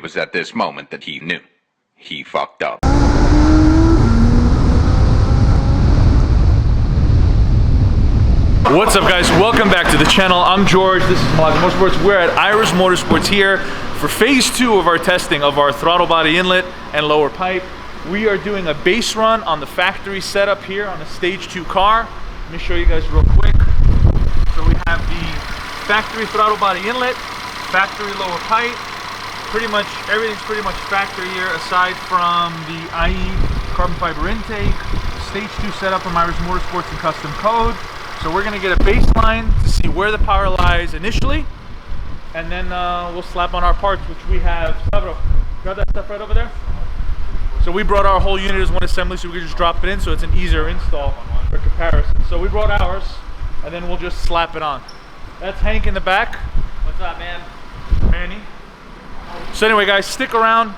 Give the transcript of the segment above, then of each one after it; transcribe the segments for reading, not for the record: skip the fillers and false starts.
was at this moment that he knew. He fucked up. What's up, guys? Welcome back to the channel. I'm George. This is Malaka Motorsports. We're at Iroz Motorsports here for phase 2 of our testing of our throttle body inlet and lower pipe. We are doing a base run on the factory setup here on a stage 2 car. Let me show you guys real quick. So we have the factory throttle body inlet, factory lower pipe. Pretty much everything's pretty much factory here aside from the IE carbon fiber intake, stage 2 setup from Iroz Motorsports and custom code. So we're gonna get a baseline to see where the power lies initially, and then we'll slap on our parts, which we have. Stavro, grab that stuff right over there. So we brought our whole unit as one assembly, so we can just drop it in, so it's an easier install for comparison. So we brought ours, and then we'll just slap it on. That's Hank in the back. What's up, man? Manny. So anyway, guys, stick around.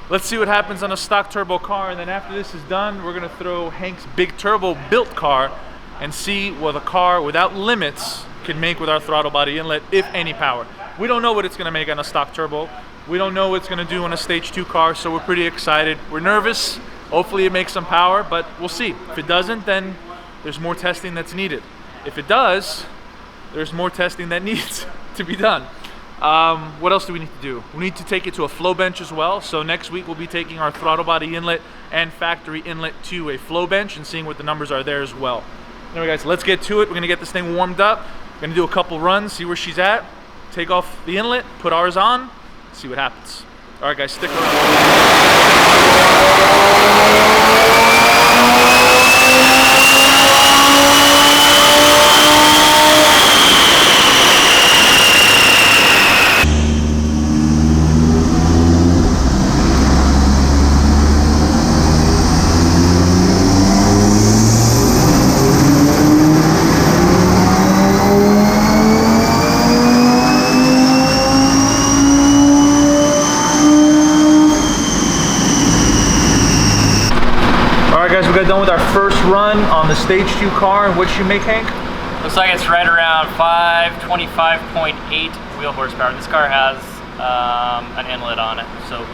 Let's see what happens on a stock turbo car, and then after this is done, we're gonna throw Hank's big turbo built car and see what a car without limits can make with our throttle body inlet, if any power. We don't know what it's gonna make on a stock turbo. We don't know what it's gonna do on a stage 2 car, so we're pretty excited. We're nervous. Hopefully it makes some power, but we'll see. If it doesn't, then there's more testing that's needed. If it does, there's more testing that needs to be done. What else do we need to do? We need to take it to a flow bench as well. So next week we'll be taking our throttle body inlet and factory inlet to a flow bench and seeing what the numbers are there as well. Anyway, guys, let's get to it. We're gonna get this thing warmed up. We're gonna do a couple runs, see where she's at, take off the inlet, put ours on, see what happens. All right, guys, stick we got done with our first run on the stage 2 car. And what'd you make, Hank? Looks like it's right around 525.8 wheel horsepower. This car has an inlet on it. So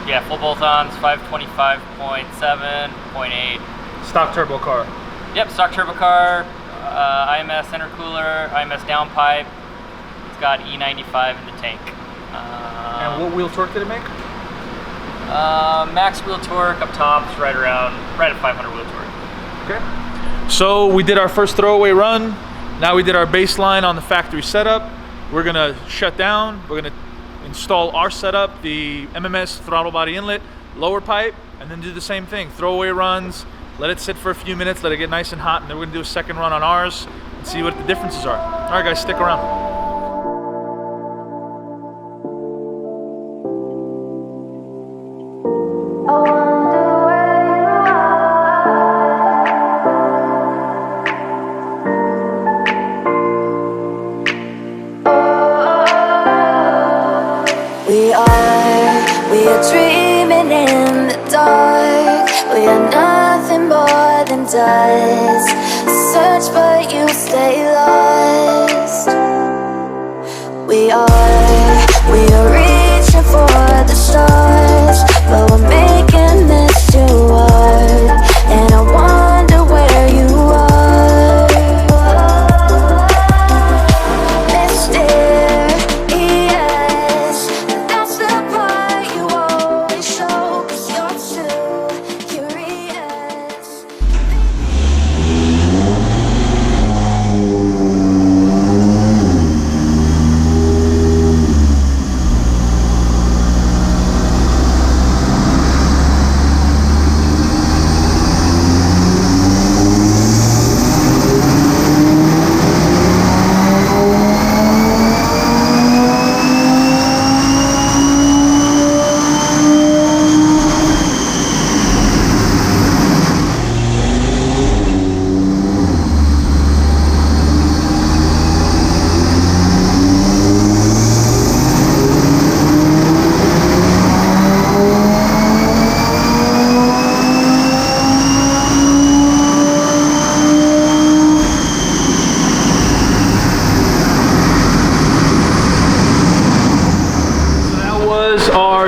yeah, full bolt-ons, 525.7.8. Stock turbo car. Yep, stock turbo car, IMS intercooler, IMS downpipe. It's got E95 in the tank. And what wheel torque did it make? Max wheel torque up top is right at 500 wheel torque. Okay. So we did our first throwaway run. Now we did our baseline on the factory setup. We're gonna shut down. We're gonna install our setup, the MMS throttle body inlet, lower pipe, and then do the same thing. Throwaway runs, let it sit for a few minutes, let it get nice and hot, and then we're gonna do a second run on ours and see what the differences are. All right, guys, stick around. We are dreaming in the dark. We are nothing more than dust. Search but you stay lost. We are reaching for the stars, but we're making this too hard. And I wonder where you are.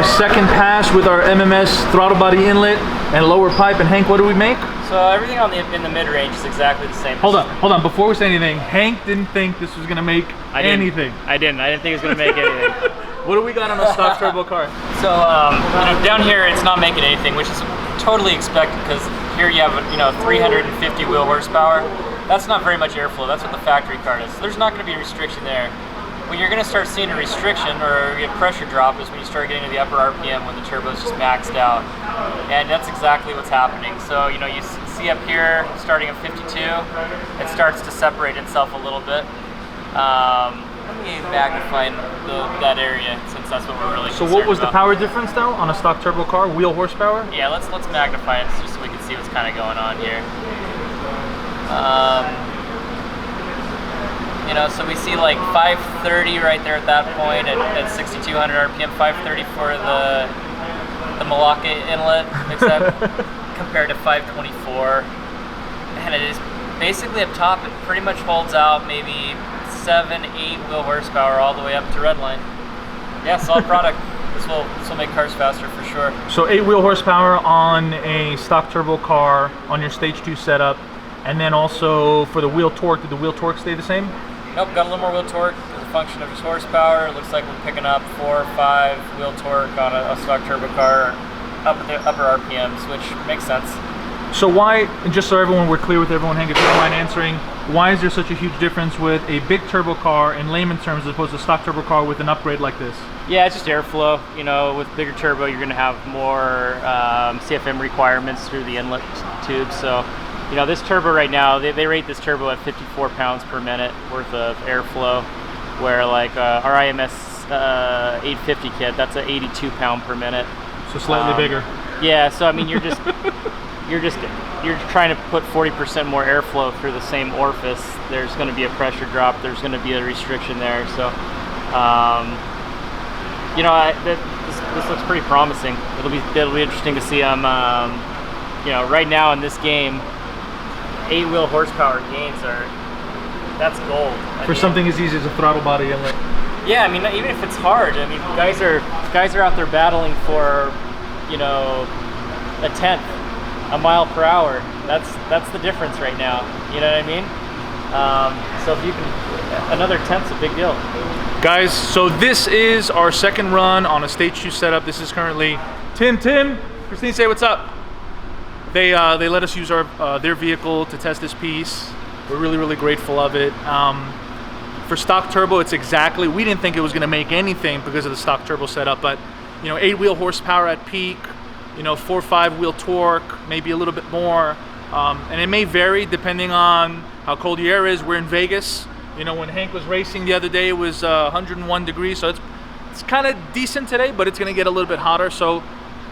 our second pass with our MMS throttle body inlet and lower pipe. And Hank, what do we make? So everything in the mid-range is exactly the same. Hold on. Before we say anything, Hank didn't think this was gonna make anything. I didn't think it was gonna make anything. What do we got on a stock turbo car? So down here it's not making anything, which is totally expected because here you have 350 wheel horsepower. That's not very much airflow. That's what the factory car is. So there's not going to be a restriction there. When you're going to start seeing a restriction or a pressure drop is when you start getting to the upper RPM when the turbo is just maxed out, and that's exactly what's happening. So you see up here starting at 52, it starts to separate itself a little bit. Let me magnify that area since that's what we're really. So what was the power difference though on a stock turbo car? Wheel horsepower? Yeah, let's magnify it just so we can see what's kind of going on here. So we see like 530 right there at that point at 6,200 RPM, 530 for the Malaka inlet, except compared to 524, and it is basically up top. It pretty much holds out maybe 7-8 wheel horsepower all the way up to redline. Yeah, solid product. This will make cars faster for sure. So 8 wheel horsepower on a stock turbo car on your stage 2 setup, and then also for the wheel torque, did the wheel torque stay the same? Nope, got a little more wheel torque as a function of just horsepower. It looks like we're picking up 4 or 5 wheel torque on a stock turbo car up at the upper RPMs, which makes sense. So why, and just so we're clear with everyone, Hank, if you don't mind answering, why is there such a huge difference with a big turbo car in layman's terms as opposed to a stock turbo car with an upgrade like this? Yeah, it's just airflow. With bigger turbo, you're going to have more CFM requirements through the inlet tube. So, this turbo right now, they rate this turbo at 54 pounds per minute worth of airflow, where like our IMS 850 kit, that's at 82 pound per minute. So slightly bigger. Yeah, so I mean, you're trying to put 40% more airflow through the same orifice. There's going to be a pressure drop. There's going to be a restriction there. So, this looks pretty promising. It'll be interesting to see them. Right now in this game, 8 wheel horsepower gains that's gold. For something as easy as a throttle body inlet. Yeah, I mean, even if it's hard, I mean, guys are out there battling for, a tenth, a mile per hour. That's the difference right now. You know what I mean? So if you can, another tenth's a big deal. Guys, so this is our second run on a stage 2 setup. This is currently Tim, Christine, say what's up. They let us use their vehicle to test this piece. We're really grateful of it. For stock turbo, it's exactly, we didn't think it was going to make anything because of the stock turbo setup, but 8 wheel horsepower at peak, 4 or 5 wheel torque, maybe a little bit more, and it may vary depending on how cold the air is. We're in Vegas. When Hank was racing the other day, it was 101 degrees, so it's kind of decent today, but it's going to get a little bit hotter. So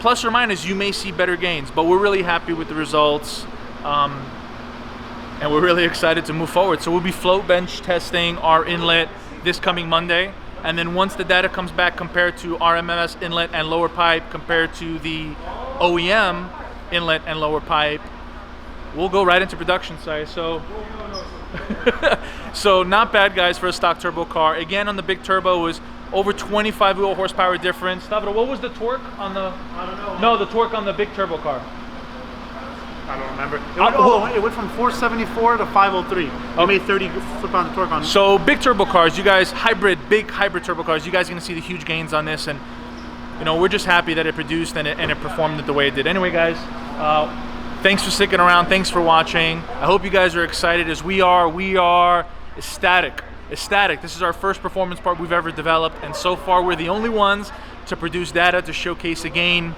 plus or minus, you may see better gains, but we're really happy with the results, and we're really excited to move forward. So we'll be float bench testing our inlet this coming Monday, and then once the data comes back compared to our MMS inlet and lower pipe compared to the OEM inlet and lower pipe, we'll go right into production size. So not bad, guys, for a stock turbo car. Again, on the big turbo was over 25 wheel horsepower difference. Stavro, what was the torque on the? I don't know. No, the torque on the big turbo car. I don't remember. It went from 474 to 503. It made 30 foot-pound of torque on. So big turbo cars, you guys, big hybrid turbo cars, you guys are gonna see the huge gains on this, and we're just happy that it produced and it performed the way it did. Anyway, guys, thanks for sticking around. Thanks for watching. I hope you guys are excited as we are. We are ecstatic. This is our first performance part we've ever developed, and so far we're the only ones to produce data to showcase a gain.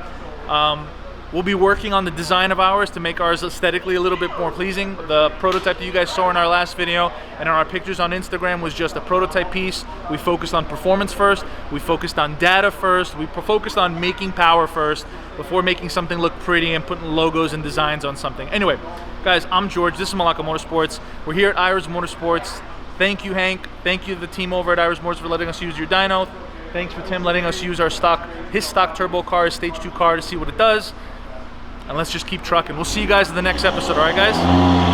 We'll be working on the design of ours to make ours aesthetically a little bit more pleasing. The prototype that you guys saw in our last video and in our pictures on Instagram was just a prototype piece. We focused on performance first. We focused on data first. We focused on making power first before making something look pretty and putting logos and designs on something. Anyway, guys, I'm George. This is Malaka Motorsports. We're here at Iroz Motorsports. Thank you, Hank. Thank you to the team over at Iroz Motorsports for letting us use your dyno. Thanks for Tim letting us use his stock turbo car, his stage 2 car, to see what it does. And let's just keep trucking. We'll see you guys in the next episode. All right, guys?